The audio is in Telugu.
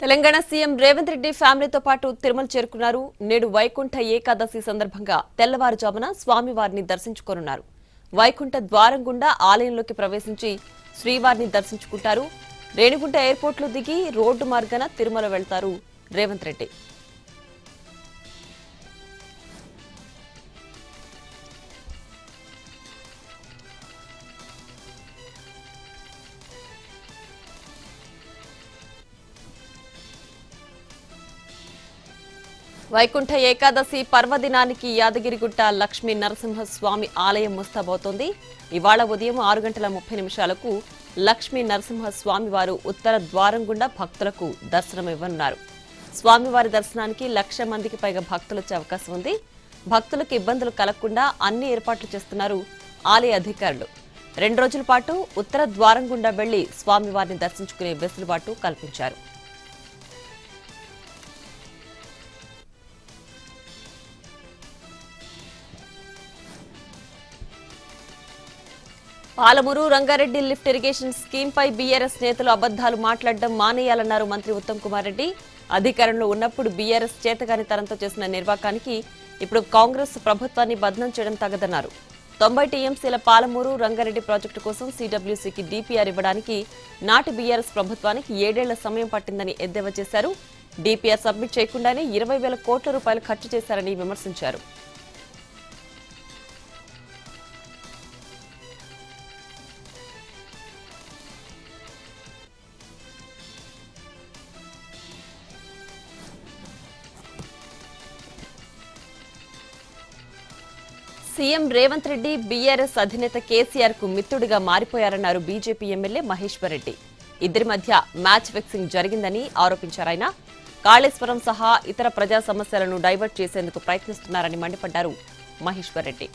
తెలంగాణ సీఎం రేవంత్ రెడ్డి ఫ్యామిలీతో పాటు తిరుమల చేరుకున్నారు. నేడు వైకుంఠ ఏకాదశి సందర్భంగా తెల్లవారుజామున స్వామివారిని దర్శించుకోనున్నారు. వైకుంఠ ద్వారం గుండా ఆలయంలోకి ప్రవేశించి శ్రీవారిని దర్శించుకుంటారు. రేణిగుంట ఎయిర్పోర్ట్లో దిగి రోడ్డు మార్గాన తిరుమల వెళ్తారు రేవంత్ రెడ్డి. వైకుంఠ ఏకాదశి పర్వదినానికి యాదగిరిగుట్ట లక్ష్మీ నరసింహస్వామి ఆలయం ముస్తాబవుతోంది. ఇవాళ ఉదయం 6:30 లక్ష్మీ నరసింహస్వామి వారు ఉత్తర ద్వారం గుండా భక్తులకు దర్శనమివ్వనున్నారు. స్వామివారి దర్శనానికి 1,00,000 మందికి పైగా భక్తులు వచ్చే అవకాశం ఉంది. భక్తులకు ఇబ్బందులు కలగకుండా అన్ని ఏర్పాట్లు చేస్తున్నారు ఆలయ అధికారులు. 2 రోజుల పాటు ఉత్తర ద్వారం గుండా వెళ్లి స్వామివారిని దర్శించుకునే వెసులుబాటు కల్పించారు. Palamuru Rangareddy lift irrigation scheme పై బీఆర్ఎస్ నేతలు అబద్దాలు మాట్లాడడం మానేయాలన్నారు మంత్రి ఉత్తమ్ కుమార్ రెడ్డి. అధికారంలో ఉన్నప్పుడు బీఆర్ఎస్ చేతగాని తరంతో చేసిన నిర్వాకానికి ఇప్పుడు కాంగ్రెస్ ప్రభుత్వాన్ని బదనం చేయడం తగదన్నారు. 90 టీఎంసీల పాలమూరు రంగారెడ్డి ప్రాజెక్టు కోసం సీడబ్ల్యూసీకి డీపీఆర్ ఇవ్వడానికి నాటి బీఆర్ఎస్ ప్రభుత్వానికి 7 ఏళ్ల సమయం పట్టిందని ఎద్దేవా చేశారు. డీపీఆర్ సబ్మిట్ చేయకుండానే 20,000 కోట్ల రూపాయలు ఖర్చు చేశారని విమర్శించారు. సీఎం రేవంత్ రెడ్డి బీఆర్ఎస్ అధినేత కేసీఆర్ కు మిత్రుడిగా మారిపోయారన్నారు బీజేపీ ఎమ్మెల్యే మహేశ్వర్ రెడ్డి. ఇద్దరి మధ్య మ్యాచ్ ఫిక్సింగ్ జరిగిందని ఆరోపించారాయన. కాళేశ్వరం సహా ఇతర ప్రజా సమస్యలను డైవర్ట్ చేసేందుకు ప్రయత్నిస్తున్నారని మండిపడ్డారు మహేశ్వర్ రెడ్డి.